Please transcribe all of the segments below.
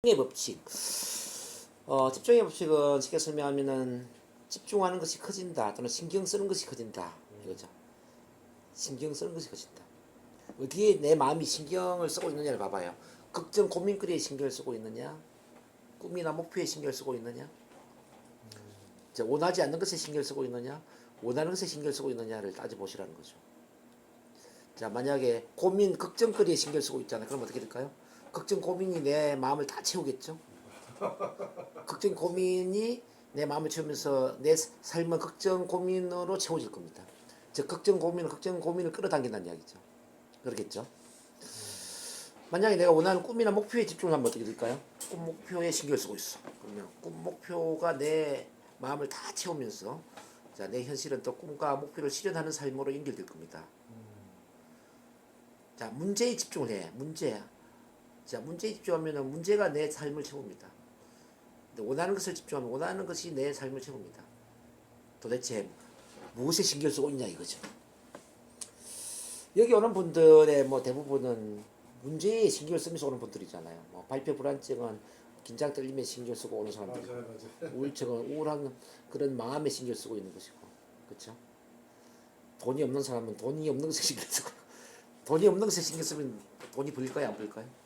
집중의 법칙. 집중의 법칙은 쉽게 설명하면은 집중하는 것이 커진다 또는 신경 쓰는 것이 커진다 이거죠. 신경 쓰는 것이 커진다. 어디에 내 마음이 신경을 쓰고 있느냐를 봐봐요. 걱정 고민거리에 신경을 쓰고 있느냐, 꿈이나 목표에 신경을 쓰고 있느냐, 원하지 않는 것에 신경을 쓰고 있느냐, 원하는 것에 신경을 쓰고 있느냐를 따져보시라는 거죠. 자, 만약에 고민, 걱정거리에 신경을 쓰고 있잖아요. 그럼 어떻게 될까요? 걱정, 고민이 내 마음을 다 채우겠죠. 걱정, 고민이 내 마음을 채우면서 내 삶은 걱정, 고민으로 채워질 겁니다. 즉, 걱정, 고민을 끌어당긴다는 이야기죠. 그렇겠죠. 만약에 내가 원하는 꿈이나 목표에 집중을 하면 어떻게 될까요? 꿈 목표에 신경을 쓰고 있어. 그러면 꿈 목표가 내 마음을 다 채우면서 자, 내 현실은 또 꿈과 목표를 실현하는 삶으로 연결될 겁니다. 자, 문제에 집중을 해. 문제. 자, 문제에 집중하면 문제가 내 삶을 채웁니다. 근데 원하는 것을 집중하면 원하는 것이 내 삶을 채웁니다. 도대체 무엇에 신경 쓰고 있냐 이거죠. 여기 오는 분들의 대부분은 문제에 신경을 쓰면서 오는 분들이잖아요. 발표 불안증은 긴장 떨림에 신경 쓰고 오는 사람들, 맞아요. 우울증은 우울한 그런 마음에 신경 쓰고 있는 것이고, 그렇죠? 돈이 없는 사람은 돈이 없는 것에 신경 쓰고, 돈이 없는 것에 신경 쓰면 돈이 벌릴까요, 안 벌릴까요?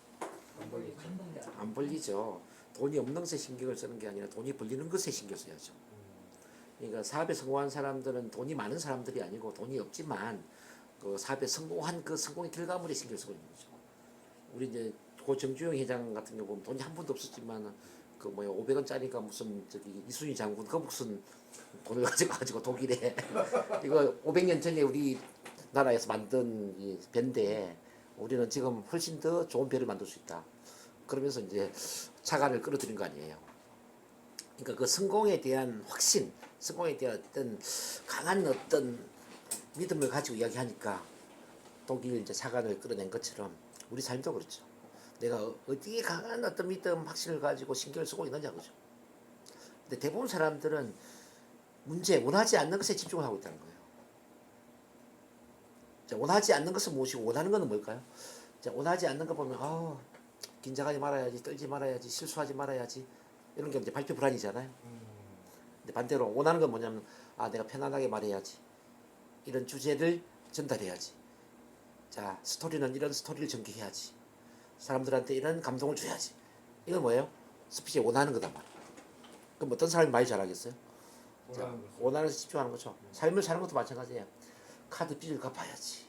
안 벌리죠. 돈이 없는 것에 신경을 쓰는 게 아니라 돈이 벌리는 것에 신경 써야죠. 그러니까 사업에 성공한 사람들은 돈이 많은 사람들이 아니고 돈이 없지만 그 사업에 성공한 그 성공의 결과물에 신경 쓰고 있는 거죠. 우리 이제 고 정주영 회장 같은 경우 보면 돈이 한 푼도 없었지만 500원짜리가 무슨 이순희 장군 그 무슨 돈을 가지고 독일에 이거 500년 전에 우리 나라에서 만든 이 배인데 우리는 지금 훨씬 더 좋은 배를 만들 수 있다. 그러면서 이제 차관을 끌어들인 거 아니에요. 그러니까 그 성공에 대한 확신, 성공에 대한 강한 믿음을 가지고 이야기하니까 독일 이제 차관을 끌어낸 것처럼 우리 삶도 그렇죠. 내가 어디에 강한 믿음, 확신을 가지고 신경을 쓰고 있느냐 그죠. 근데 대부분 사람들은 원하지 않는 것에 집중을 하고 있다는 거예요. 자, 원하지 않는 것은 무엇이고 원하는 것은 뭘까요? 자, 원하지 않는 거 보면 긴장하지 말아야지, 떨지 말아야지, 실수하지 말아야지 이런 게 이제 발표 불안이잖아요. 근데 반대로 원하는 건 뭐냐면 내가 편안하게 말해야지, 이런 주제를 전달해야지, 자 스토리는 이런 스토리를 전개해야지, 사람들한테 이런 감동을 줘야지. 이건 뭐예요? 스피치에 원하는 거단 말이에요. 그럼 어떤 사람이 많이 잘하겠어요? 자, 원하는 것에 집중하는 거죠. 삶을 사는 것도 마찬가지예요. 카드 빚을 갚아야지.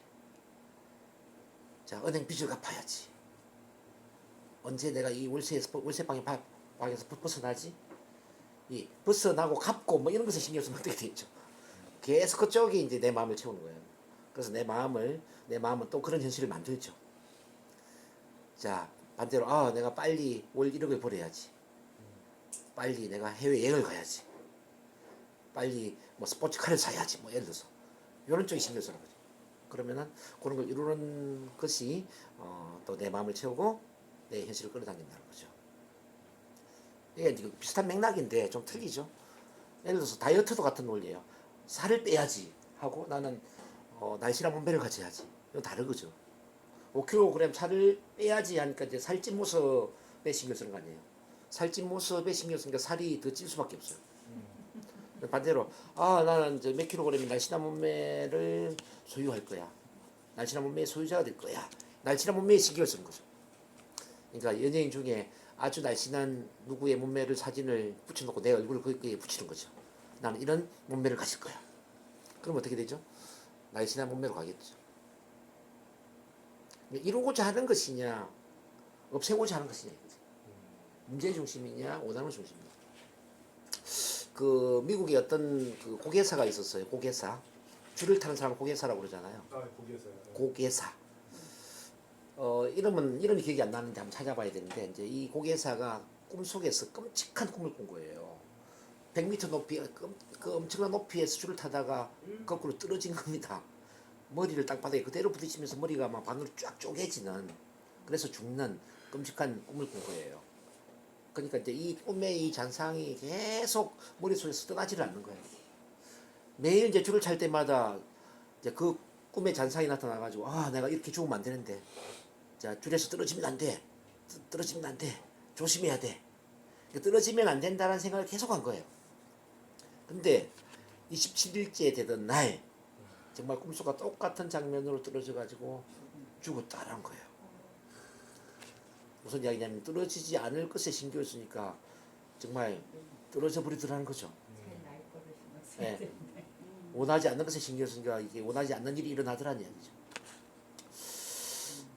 자, 은행 빚을 갚아야지. 언제 내가 이 방에서 벗어나지? 이 벗어나고 갚고 이런 것에 신경 쓰면 어떻게 되겠죠? 계속 그쪽이 이제 내 마음을 채우는 거예요. 그래서 내 마음은 또 그런 현실을 만들죠. 자, 반대로 내가 빨리 올 1억을 벌어야지. 빨리 내가 해외 여행을 가야지. 빨리 스포츠카를 사야지. 예를 들어서 이런 쪽에 신경 쓰는 거죠. 그러면은 그런 걸 이루는 것이 또 내 마음을 채우고 내 현실을 끌어당긴다는 거죠. 이게 비슷한 맥락인데 좀 틀리죠. 예를 들어서 다이어트도 같은 논리예요. 살을 빼야지 하고 나는 날씬한 몸매를 가져야지. 이건 다른 거죠. 5kg 살을 빼야지 하니까 이제 살찐 모습에 신경 쓰는 거 아니에요. 살찐 모습에 신경 쓰니까 살이 더 찔 수밖에 없어요. 반대로 나는 이제 몇 킬로그램의 날씬한 몸매를 소유할 거야. 날씬한 몸매의 소유자가 될 거야. 날씬한 몸매에 신경을 쓰는 거죠. 그러니까 연예인 중에 아주 날씬한 누구의 몸매를 사진을 붙여놓고 내 얼굴을 거기에 붙이는 거죠. 나는 이런 몸매를 가질 거야. 그럼 어떻게 되죠? 날씬한 몸매로 가겠죠. 이루고자 하는 것이냐, 없애고자 하는 것이냐, 문제 중심이냐, 원하는 중심이냐. 그 미국에 어떤 그 고개사가 있었어요. 고개사. 줄을 타는 사람을 고개사라고 그러잖아요. 고개사. 이름이 기억이 안 나는데 한번 찾아봐야 되는데 이제 이 고개사가 꿈속에서 끔찍한 꿈을 꾼 거예요. 100m 높이 그 엄청난 높이에서 줄을 타다가 거꾸로 떨어진 겁니다. 머리를 땅바닥에 그대로 부딪히면서 머리가 막 반으로 쫙 쪼개지는, 그래서 죽는 끔찍한 꿈을 꾼 거예요. 그러니까 이제 이 꿈의 이 잔상이 계속 머릿속에서 떠나지를 않는 거예요. 매일 이제 줄을 찰 때마다 이제 그 꿈의 잔상이 나타나가지고 내가 이렇게 죽으면 안 되는데, 자 줄에서 떨어지면 안 돼, 떨어지면 안 돼, 조심해야 돼. 떨어지면 안 된다는 생각을 계속한 거예요. 근데 27일째 되던 날 정말 꿈속과 똑같은 장면으로 떨어져 가지고 죽었다는 거예요. 무슨 이야기냐면 떨어지지 않을 것에 신경을 쓰니까 정말 떨어져 버리더라는 거죠. 네. 원하지 않는 것에 신경을 쓰니까 이게 원하지 않는 일이 일어나더라는 이야기죠.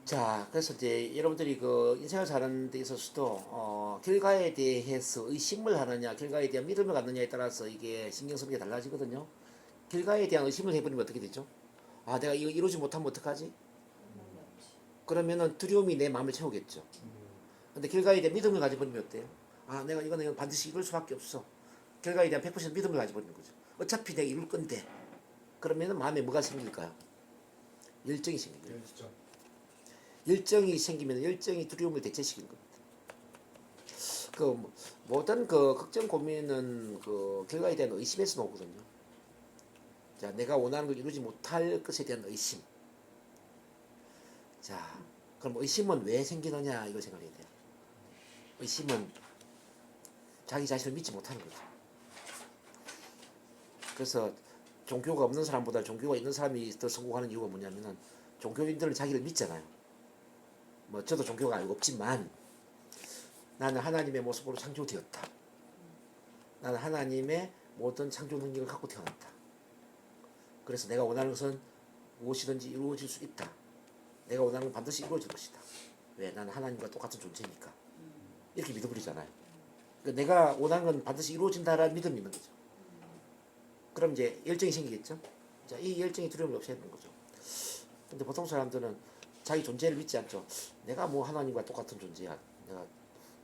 자, 그래서 이제 여러분들이 그 인생을 사는 데 있어서도 결과에 대해서 의심을 하느냐, 결과에 대한 믿음을 갖느냐에 따라서 이게 신경 쓰는 게 달라지거든요. 결과에 대한 의심을 해버리면 어떻게 되죠? 아, 내가 이거 이루지 못하면 어떡하지? 그러면은 두려움이 내 마음을 채우겠죠. 근데 결과에 대한 믿음을 가져버리면 어때요? 아, 내가 이거는 반드시 이룰 수밖에 없어. 결과에 대한 100% 믿음을 가져버리는 거죠. 어차피 내가 이룰 건데. 그러면은 마음에 뭐가 생길까요? 열정이 생깁니다. 열정이 생기면 열정이 두려움을 대체시키는 겁니다. 그 모든 그 걱정 고민은 그 결과에 대한 의심에서 나오거든요. 자, 내가 원하는 걸 이루지 못할 것에 대한 의심. 자, 그럼 의심은 왜 생기느냐 이걸 생각해야 돼요. 의심은 자기 자신을 믿지 못하는 거죠. 그래서 종교가 없는 사람보다 종교가 있는 사람이 더 성공하는 이유가 뭐냐면은 종교인들은 자기를 믿잖아요. 뭐 저도 종교가 없지만 나는 하나님의 모습으로 창조되었다. 나는 하나님의 모든 창조 능력을 갖고 태어났다. 그래서 내가 원하는 것은 무엇이든지 이루어질 수 있다. 내가 원하는 건 반드시 이루어질 것이다. 왜? 나는 하나님과 똑같은 존재니까. 이렇게 믿어버리잖아요. 그러니까 내가 원하는 건 반드시 이루어진다라는 믿음이 있는 거죠. 그럼 이제 열정이 생기겠죠. 자, 이 열정이 두려움을 없애는 거죠. 근데 보통 사람들은 자기 존재를 믿지 않죠. 내가 뭐 하나님과 똑같은 존재야.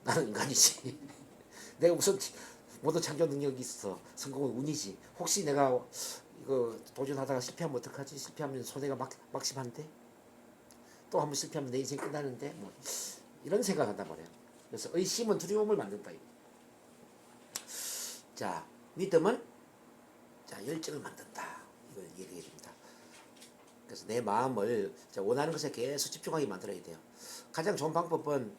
나는 인간이지. 내가 무슨 모든 창조 능력이 있어. 성공은 운이지. 혹시 내가 이거 도전하다가 실패하면 어떡하지? 실패하면 손해가 막심한데? 또 한 번 실패하면 내 인생 끝나는데? 뭐 이런 생각한단 말이에요. 그래서 의심은 두려움을 만든다. 자, 믿음은 자 열정을 만든다. 이걸 얘기해 줍니다. 그래서 내 마음을 원하는 것에 계속 집중하게 만들어야 돼요. 가장 좋은 방법은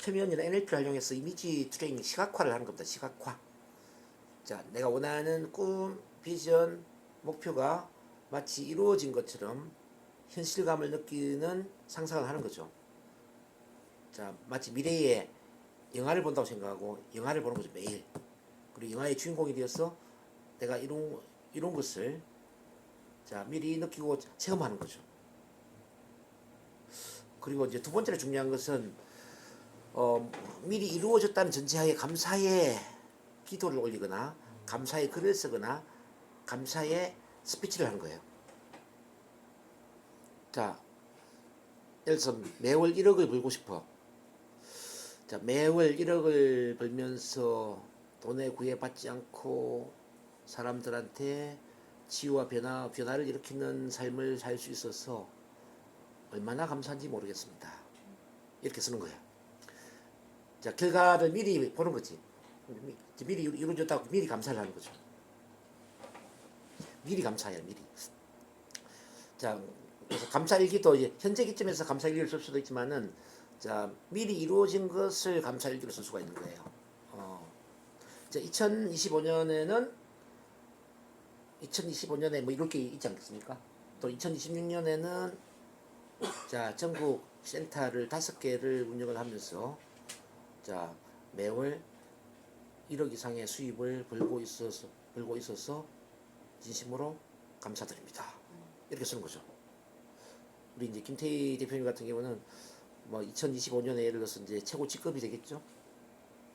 표면이나 NLP를 활용해서 이미지 트레이닝, 시각화를 하는 겁니다. 시각화. 자, 내가 원하는 꿈, 비전, 목표가 마치 이루어진 것처럼 현실감을 느끼는 상상을 하는 거죠. 자, 마치 미래에 영화를 본다고 생각하고 영화를 보는 거죠. 매일. 그리고 영화의 주인공이 되어서 내가 이룬 것을 자 미리 느끼고 체험하는 거죠. 그리고 이제 두 번째로 중요한 것은 미리 이루어졌다는 전제하에 감사의 기도를 올리거나 감사의 글을 쓰거나 감사의 스피치를 하는 거예요. 자, 예를 들어서 매월 1억을 벌고 싶어. 자, 매월 1억을 벌면서 돈에 구애받지 않고 사람들한테 치유와 변화를 일으키는 삶을 살 수 있어서 얼마나 감사한지 모르겠습니다. 이렇게 쓰는 거예요. 자, 결과를 미리 보는 거지. 미리 이루어졌다고 미리 감사를 하는 거죠. 미리 감사해요, 미리. 자, 그래서 감사일기도 이제 현재 기점에서 감사일기를 쓸 수도 있지만은 자, 미리 이루어진 것을 감사일기로 쓸 수가 있는 거예요. 자, 2025년에 뭐 이렇게 있지 않겠습니까? 또 2026년에는 자, 전국 센터를 5개를 운영을 하면서 자, 매월 1억 이상의 수입을 벌고 있어서 진심으로 감사드립니다. 이렇게 쓰는 거죠. 우리 이제 김태희 대표님 같은 경우는 뭐 2025년에 예를 들어서 이제 최고 직급이 되겠죠.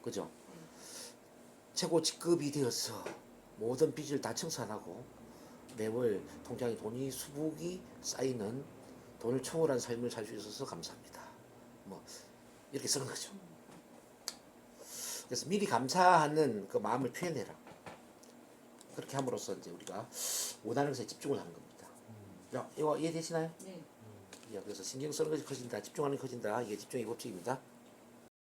그죠? 최고 직급이 되어서 모든 빚을 다 청산하고 매월 통장에 돈이 수북이 쌓이는 돈을 초월한 삶을 살 수 있어서 감사합니다. 뭐 이렇게 쓰는 거죠. 그래서 미리 감사하는 그 마음을 표현해라. 그렇게 함으로써 이제 우리가 원하는 것에 집중을 하는 겁니다. 자, 이거 이해되시나요? 네. 그래서 신경 쓰는 것이 커진다, 집중하는 것이 커진다. 이게 집중의 법칙입니다.